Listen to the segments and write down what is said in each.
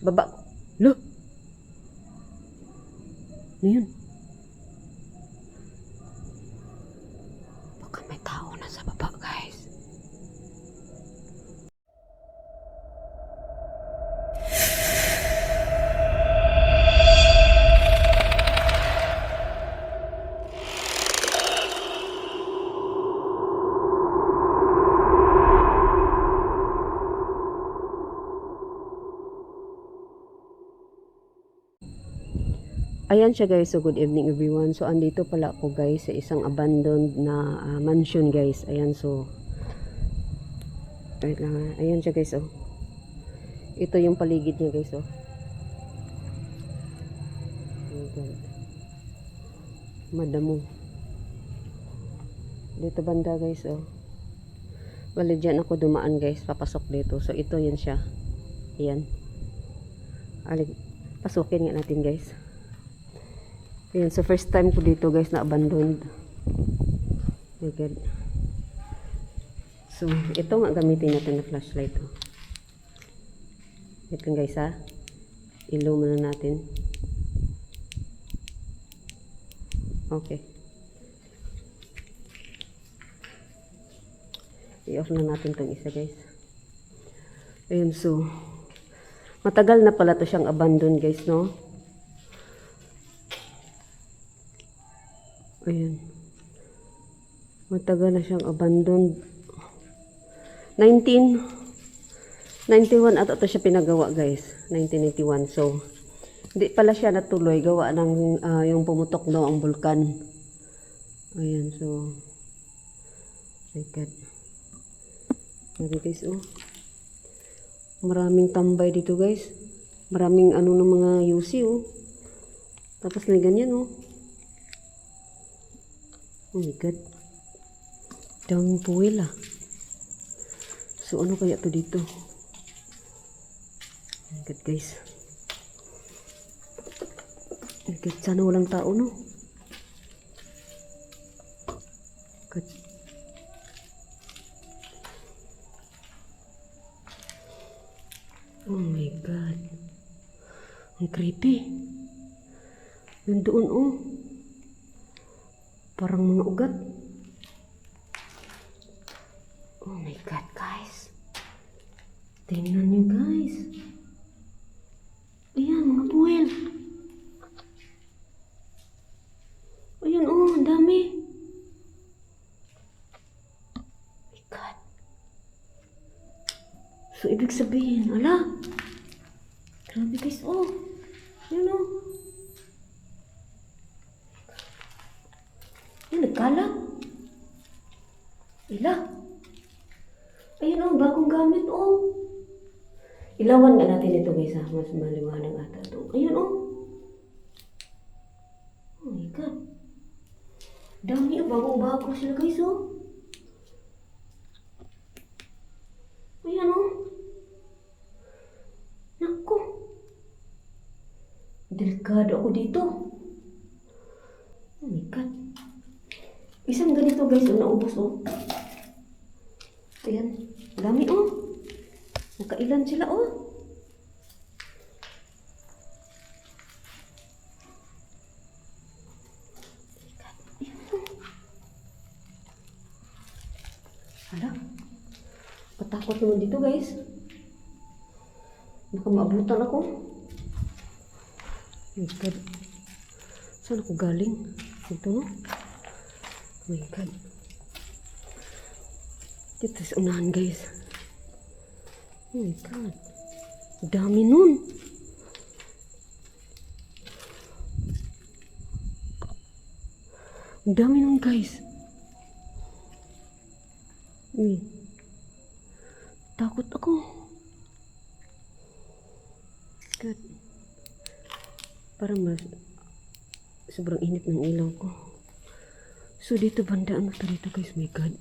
Baba. Lo. Ano yun? Baka may tao na sa baba, guys. Ayan siya guys, so good evening everyone. So andito pala ako guys sa isang abandoned na mansion guys. Ayan, so wait lang, ayan siya guys, oh. Ito yung paligid niya guys, oh. Oh God. Madamo. Dito banda guys, oh. Bali dyan ako dumaan guys, papasok dito. So ito yan siya. Ayan. Pasukin nga natin guys. Ayan, so first time ko dito guys na abandoned. My God. So, ito nga gamitin natin na flashlight. Oh. Ito guys ha. Ilaw muna natin. Okay. I-off na natin itong isa guys. Ayan, so matagal na pala to siyang abandoned guys, no? Ayan. Matagal na siyang abandoned. 1991 at ito siya pinagawa guys. 1991. So, hindi pala siya natuloy. Gawa ng yung pumutok daw ang bulkan. Ayan. So, my God. Ayan guys, oh. Maraming tambay dito guys. Maraming ano ng mga UC, oh. Tapos na ganyan, oh. Oh my God. Daming puwil ah. So ano kaya to dito? Oh my God guys. Oh my God, sana walang tao, no? God. Oh my God. Ang creepy. Nandoon, oh. Parang mga ugat. Oh my God, guys. Tingnan nyo, guys. Ayan, mga buwel. Ayan, oh, ang dami. Oh my God. So, ibig sabihin, ala. Grabe, guys, oh. Ayan, oh. Ayan, nagkalat. Ila. Ayan, oh, bagong gamit, oh. Ilawan nga natin ito guys, ha. Mas maliwanag ata ito. Ayan, oh. Oh my God. Dami, oh. Bagong-bago sila guys, oh. Ayan, oh. Naku. Delikado ako dito. Oh my God. Isang ganito guys, oh, naubos, oh. Ayan. Dami, oh. Nakailan sila, oh. Hala. Patakot naman dito, guys. Baka maabutan ako. Oh my God. Saan ako galing? Ito, no? Oh my God. Dito sa unahan, guys. Oh my God. Dami nun. Dami nun, guys. Takot ako. God. Parang sobrang init ng ilaw ko. So, dito banda ano to dito, guys. My God.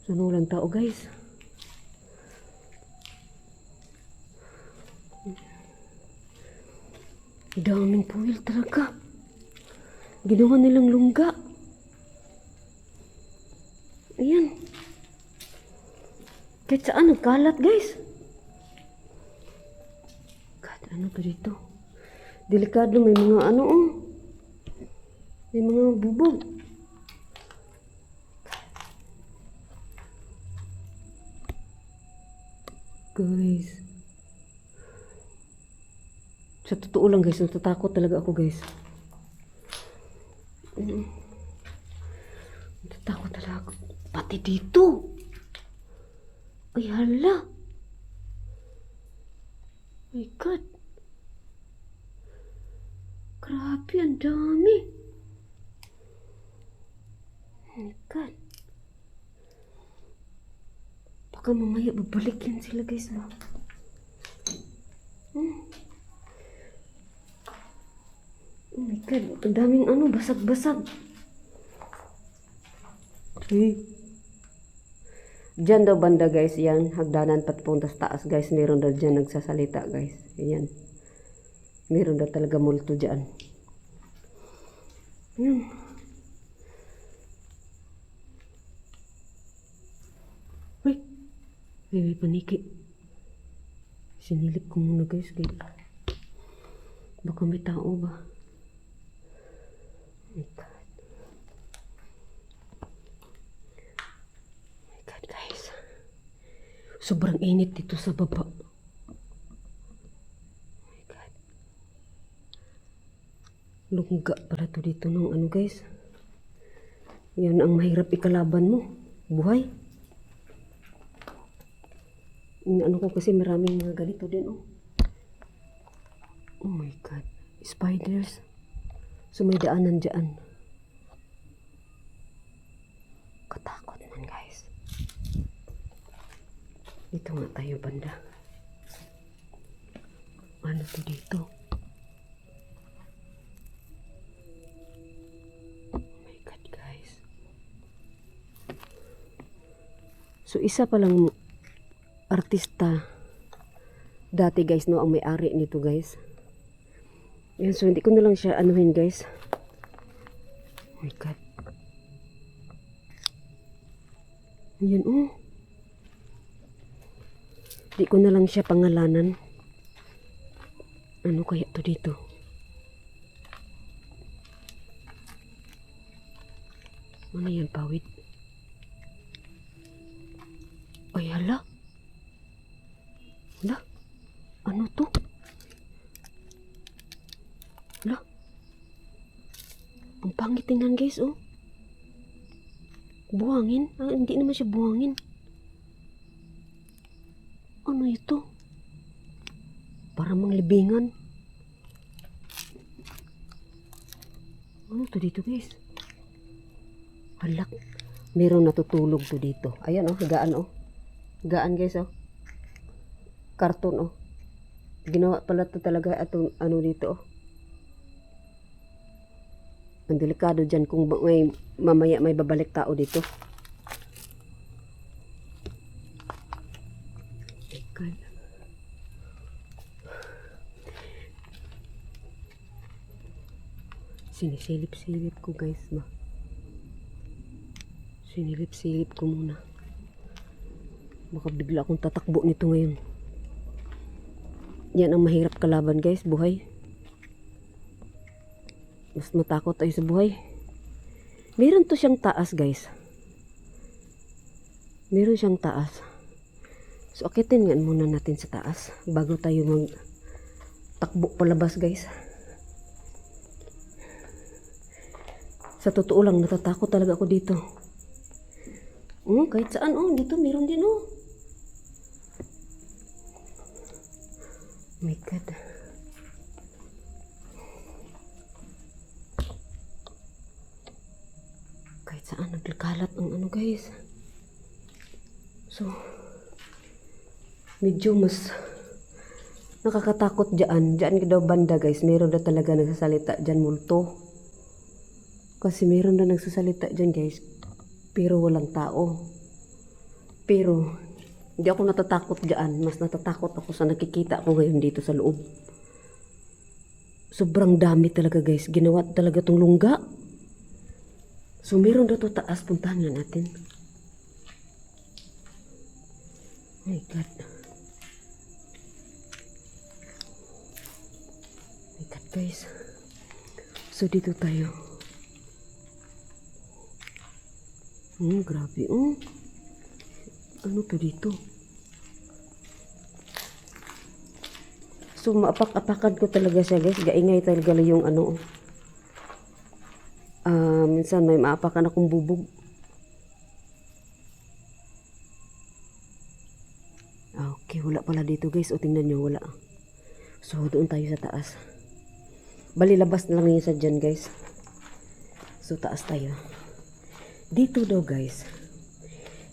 Sana walang tao, guys. Daming puwil talaga. Ginawa nilang lungga. Ayan. Kahit saan nagkalat, guys. Ano to dito? Delikado, may mga ano oh. May mga bubog. Guys. Sa totoo lang guys, natatakot talaga ako guys. Natatakot talaga ako. Pati dito. Ay hala. My God. Grabe, ang dami. Oh my God. Baka mamaya babalik yan sila guys. No? Oh my God. Ang daming ano, basag-basag. Okay. Diyan daw banda guys, yan. Hagdanan patpunta sa taas guys. Meron daw dyan nagsasalita guys. Ayan. Meron daw talaga multo dyan. Ayan. Uy. May paniki. Sinilip ko muna guys. Baka may tao ba? Oh my God. Oh my God guys. Sobrang init dito sa baba. Lungga pala to dito ng ano guys. Yan ang mahirap ikalaban mo. Buhay. Yung ano ko kasi maraming mga ganito din oh. Oh my God. Spiders. So may daanan dyan. Katakot man guys. Dito nga tayo banda. Ano to dito? So isa palang artista dati guys no ang may-ari nito guys. Yan, so hindi ko na lang siya anuhin guys. Oh my God. Yan oh. Hindi ko na lang siya pangalanan. Ano kaya to dito? Ano yan pawid? Ay, hala. Hala. Ano to? Hala. Ang pangit tingnan guys, oh. Buhangin? Ah, hindi naman siya buhangin. Ano ito? Para manglibingan. Ano to dito guys? Hala. Meron natutulog to dito. Ayan oh, gaan oh. Gaan guys oh. Karton oh. Ginawa pala to talaga atong ano dito oh. Ang delikado dyan kung may mamaya may babalik tao dito. God. Sinisilip-silip ko guys ma. Sinilip-silip ko muna. Baka bigla akong tatakbo nito ngayon. Yan ang mahirap kalaban guys, buhay. Mas matakot tayo sa buhay. Meron to siyang taas guys. Meron siyang taas. So akitin nga muna natin sa taas bago tayo mag takbo palabas guys. Sa totoo lang natatakot talaga ako dito. Kahit saan oh, dito meron din oh. Oh my God. Kahit saan nagkalat ang ano guys. So medyo mas nakakatakot dyan. Dyan daw banda guys. Meron na talaga nagsasalita dyan multo. Kasi meron na nagsasalita dyan guys. Pero walang tao. Pero hindi ako natatakot dyan. Mas natatakot ako sa nakikita ko ngayon dito sa loob. Sobrang dami talaga guys. Ginawa talaga tong lungga. So meron na to taas. Puntahan na natin. Oh my God. guys. So dito tayo. Grabe oh. Ano to dito? So maapak-apakan ko talaga siya guys. Gaingay talaga yung ano. Minsan may maapakan akong bubog. Okay, wala pala dito guys. O tingnan nyo, wala. So doon tayo sa taas. Bali labas na lang yun sa dyan guys. So taas tayo. Dito daw guys.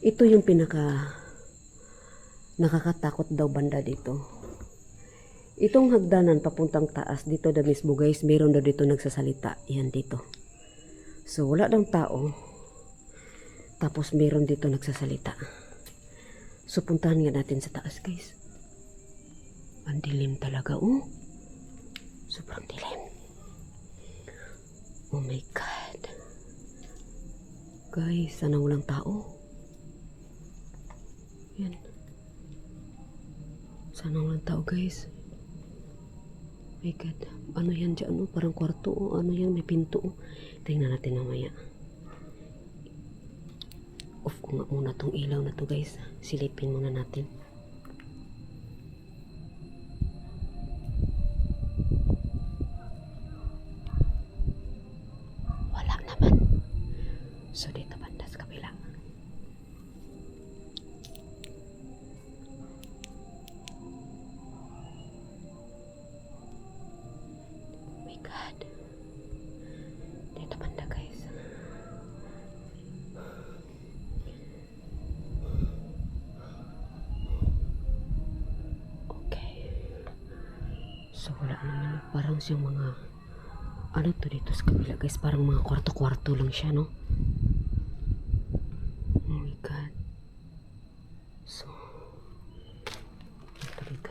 Ito yung pinaka nakakatakot daw banda dito. Itong hagdanan papuntang taas dito daw mismo guys. Meron daw dito nagsasalita. Yan dito. So wala daw tao. Tapos meron dito nagsasalita. So puntahan nga natin sa taas guys. Ang dilim talaga oh. Sobrang dilim. Oh my God. Guys, sana walang tao. Yan. Sana walang tao guys. My God. Ano yan dyan? Ano? Parang kwarto o ano yan? May pinto o. Tingnan natin mamaya. Off ko nga muna tong ilaw na to guys. Silipin muna natin. Wala naman. So dito banda sa kabila. Oh my God. Dito banda guys. Okay. So wala naman. Parang siyang mga ano to dito sa kabila guys. Parang mga kwarto-kwarto lang siya no. Oh my God. So ito dito.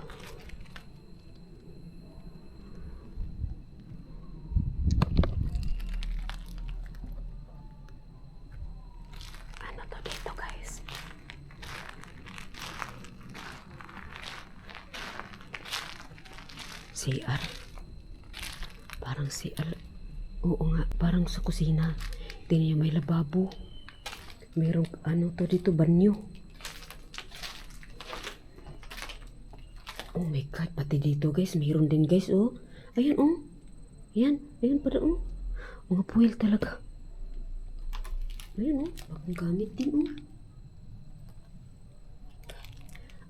Ano to dito guys? CR. Parang CR. Oo nga, parang sa kusina. Tingnan niyo may lababo. Merong ano to dito, banyo. Oh my God, pati dito guys, meron din guys, oh. Ayan, oh. Ayan, ayan para, oh. Mga puwel talaga. Ayan, oh. Bagong gamit din, oh.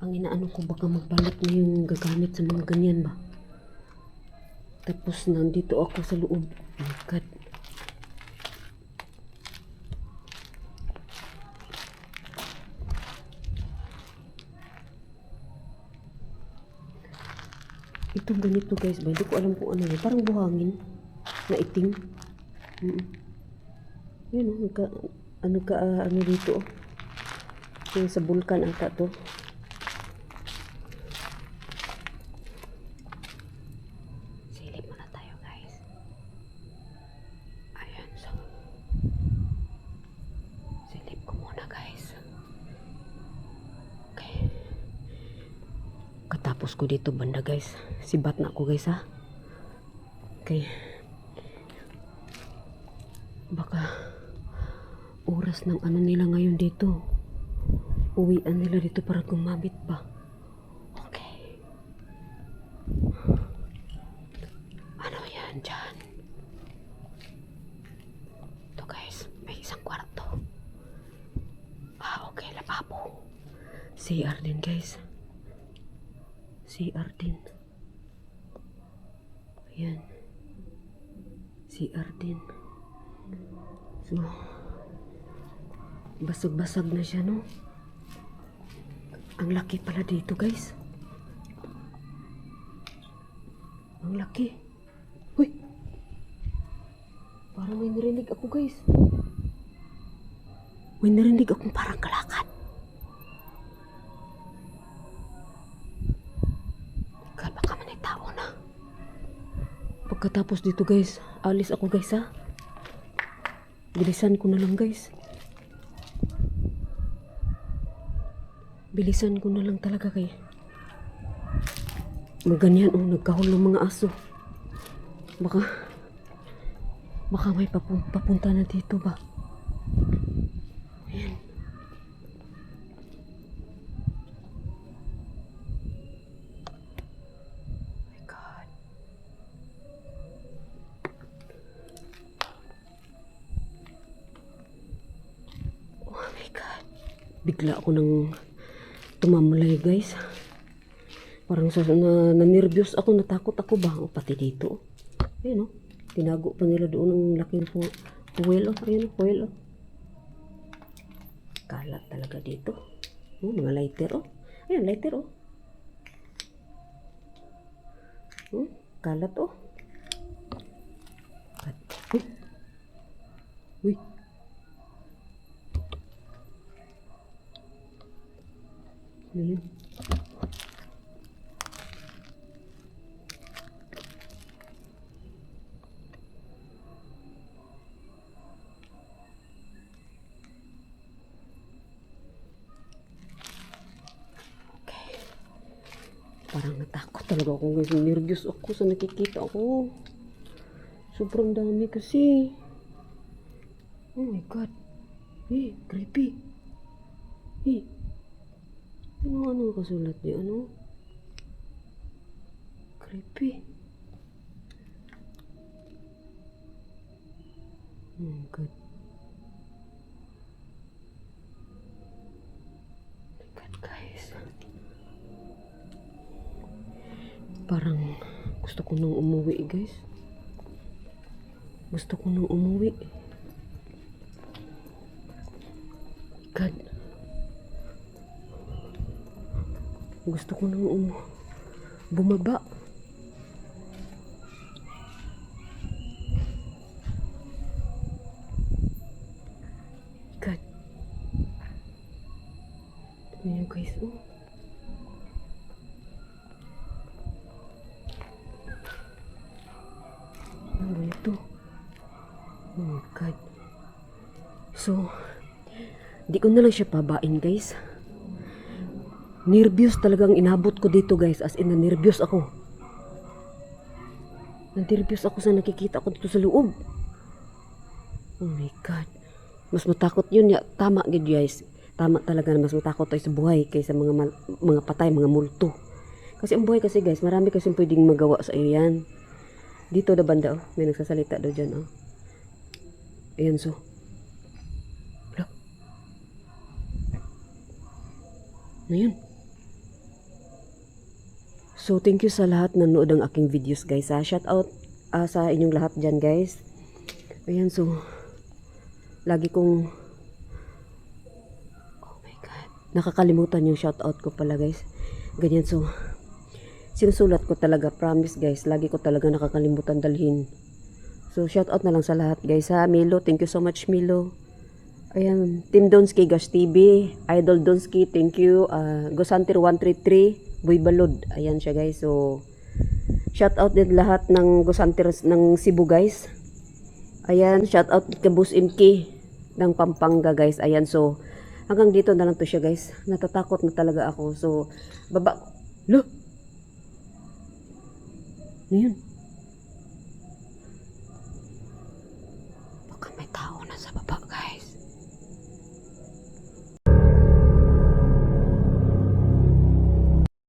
Ang inaano ko, baka magbalik na yung gagamit sa mga ganyan ba. Tapos nandito ako sa loob. Oh my God. Itong ganito guys ba, hindi ko alam kung ano yun. Parang buhangin na itim. Yun oh, ano dito oh. Yung sa bulkan ata to. Silip muna tayo guys. Ayan, so silip ko muna guys. Okay. Katapos ko dito banda guys. Sibat na ako guys ha. Okay. Baka oras ng ano nila ngayon dito. Uwian nila dito para gumamit pa. Okay. Ano yan dyan? Ito guys. May isang kwarto. Okay. Lababo. CR din guys. CR din. Ayan. CR din. So, basag-basag na siya, no? Ang laki pala dito, guys. Ang laki. Uy! Parang may narinig ako, guys. May narinig akong parang kalakad. Baka man ay tao na. Pagkatapos dito, guys, alis ako, guys, ha? Bilisan ko na lang guys. Bilisan ko na lang talaga kay maganyan oh, nagkahol ng mga aso. Baka, baka may papunta na dito ba? Ayan. Oh my God. Oh my God. Bigla ako nang tumamulay guys. Parang na-nervyos ako, natakot ako ba? O pati dito. Ayun o. Tinago pa nila doon ang laking fuel o. Ayun o, fuel o. Kalat talaga dito. Oh, mga lighter o. Ayun, lighter o. Kalat o. Uy. Uy. Ayun. Parang natakot talaga ako guys. Nervous ako sa nakikita ko. Sobrang dami kasi. Oh my God. Creepy. Ano kasulat niya? Ano? Creepy. Oh my God. Oh my God guys. Parang gusto ko nang umuwi guys. Gusto ko nang umuwi. God. Gusto ko nang bumaba. God. Ayan guys, oh. Ano ba ito? Oh my God. So, di ko na lang siya pabain guys. Nervyos talagang inabot ko dito guys. As in, nervyos ako. Nervyos ako sa nakikita ko dito sa loob. Oh my God. Mas matakot yun ya. Tama gid guys. Tama talaga na mas matakot tayo sa buhay kaysa mga patay, mga multo. Kasi ang buhay kasi guys, marami kasi pwedeng magawa sa iyo yan. Dito na banda oh. May nagsasalita daw dyan oh. Ayan so. Look. Ano yun? So, thank you sa lahat na nanood ng aking videos guys. Shout out sa inyong lahat dyan guys. Ayan so. Lagi kong oh my God. Nakakalimutan yung shout out ko pala guys. Ganyan so. Sinusulat ko talaga. Promise guys. Lagi ko talaga nakakalimutan dalhin. So, shout out na lang sa lahat guys ha. Milo, thank you so much Milo. Ayan. Team Donsky, Gash TV. Idol Donsky, thank you. Gosantir 133. Boy Balod. Ayan siya guys. So, shout out din lahat ng Gosantir ng Cebu guys. Ayan. Shout out kay Boss MK ng Pampanga guys. Ayan. So, hanggang dito na lang to siya guys. Natatakot na talaga ako. So, baba. Lo! Ano yun?